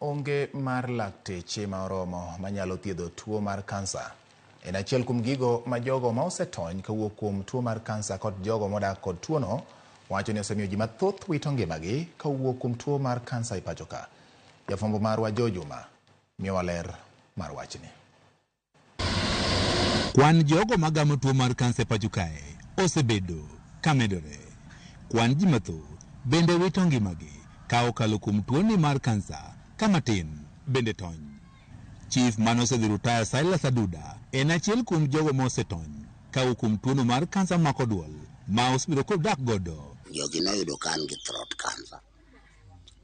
Onge mar lakteche ma oromo manyalo thiedho tuo mar kansa. En achiel kuom gigo ma jogo ma osetony kawuok kuom tuo mar kansa kod jogo modak kod tuono wacho ni osemiyo ji mathoth wito ngimagi kawuok kuom tuo mar kansa e pacho ka. Jafwambo marwa Joe Juma miyowa ler mar wachni. Kwan jogo magamo tuo mar kansa e pacho kae osebedo kamedore. Kwan ji mathoth bende wito ngimagi ka okalo kuom tuoni mar kansa kama tin bende tony. Chief manosedhi rutaya Silas Aduda en achiel kuom jogo mosetony ka kuom tuono mar kansa mako duol ma osebiro kodak godo. Jogi noyudo kan gi throat cancer.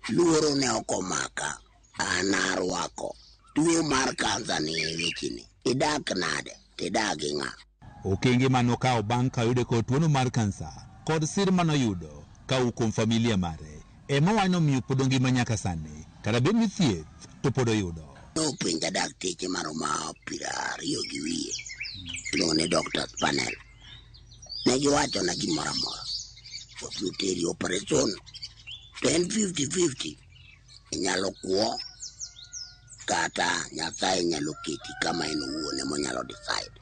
Luoro ne okomaka an arwako tuo mar kansa ni wechini. Idak nade? Tidagi ng'a? Okenge manokawo bang' ka yude kod tuono mar kansa kod sir manoyudo ka kuom familia mare ema wano miyo pod ngima nyaka sani kata bed ni thieth to pod oyudo. Nopenja dakteche maroma 20 gi wiye iluongo ni Doctor's Panel. Ne giwacho na gimoro amora. Oteri operation to en 50-50. Inyalo kuo kata Nyasaye nyalo keti kama en owuon ema onyalo decide.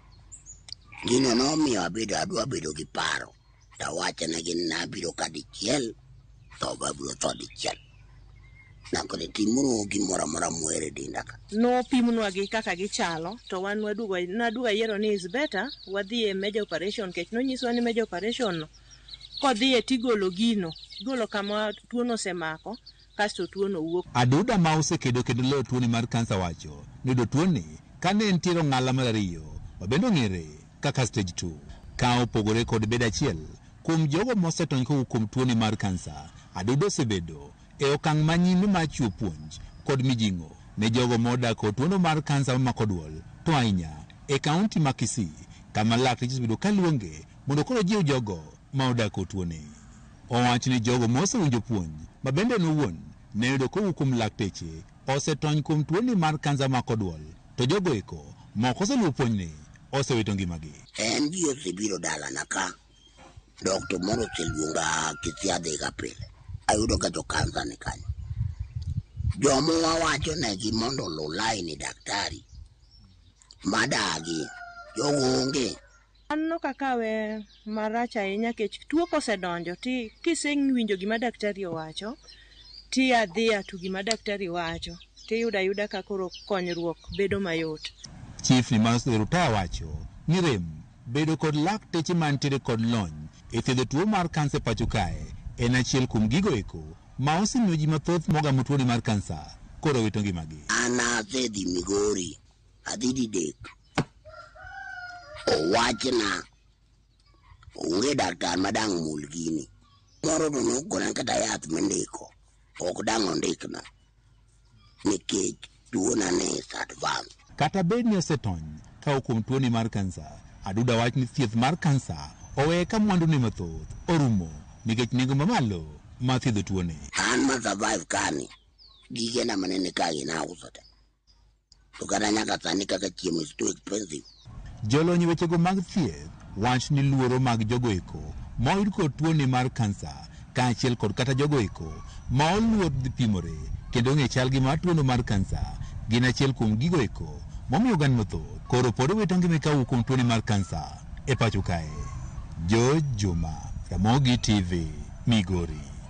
Gino nomiyo adwa bedo gi paro. Tawacho na gin nabiro kadichiel to babiro tho dichiel. Nakone timuru gimoro amora muhere dinda ka. No pimnwa gi kaka gichalo to wan naduga yiero ni is better wadhi e major operation kech nonyiswa ni major operation kodhi e tigolo gino golo kama tuono semako kasto tuono wuok. Aduda ma osekedo lo tuoni mar kansa wacho ni do tuoni kane entiero ng'ala mar ariyo mabendo ng'ere kaka stage 2 ka opogore kod bed achiel kuom jogo mosetony kuom tuoni mar kansa. Aduda osebedo e okang' manyime mar chiwo puonj kod mijing'o ne jogo modak kod tuono mar kansa mamako duol to ahinya e kaunti ma Kisii kama lakteche osebedo kaluonge mondo koro jiw jogo ma odak kod tuoni. Owacho ni jogo mosewinjo puonj ma bende nowuon ne yudo kowuok kuom lakteche osetony kuom tuoni mar kansa mako duol to jogo eko moko oseluwo puonjni osewito ngimagi. En ji osebiro dalana ka doktor moro oseluonga Kisii adhiga pile. Ayudo ka jo kansa ni kanyo. Jomo wawacho negi mondo lu laini daktari madagi jogo onge. Anno kakawe marach ahinya kech tuo kosedonjo ti kisewinjo gima daktari owacho ti adhiya to gima daktari wacho ti yuda ka koro konyruok bedo mayot. Chief ni Master Rutaya wacho ni rem bedo kod lakteche mantiere kod lony e thiedho tuo mar kansa e pacho kae en achiel kuom gigo eko ma osemiyo ji mathoth mogamo tuoni mar kansa koro wito ngimagi. An asedhi Migori adhi didek. Owachna onge daktar madang' mul gini. Moro to nogona kata yath mendiko ok dang' ondikna nikech tuona ne is advanced. Kata bed ni osetony ka kuom tuoni mar kansa, Aduda wacho ni thieth mar kansa owe ka mwandu ne mathoth orumo nikech nengo mamalo ma thiedho tuoni. An ma survive kani gigena manene ka inauso te. To kata nyaka sani kaka chiemo is too expensive. Jolony wechego mag thieth wach ni luoro mag jogo eko ma oyud kod tuoni mar kansa kaachiel kod kata jogo eko ma oluor dhi pimore kendo ng'e chal gi mar tuono mar kansa gin achiel kuom gigo eko momiyo gan mathoth koro pod wito ngima ka kuom tuoni mar kansa e pacho kae. Joe Juma, Ramogi TV, Migori.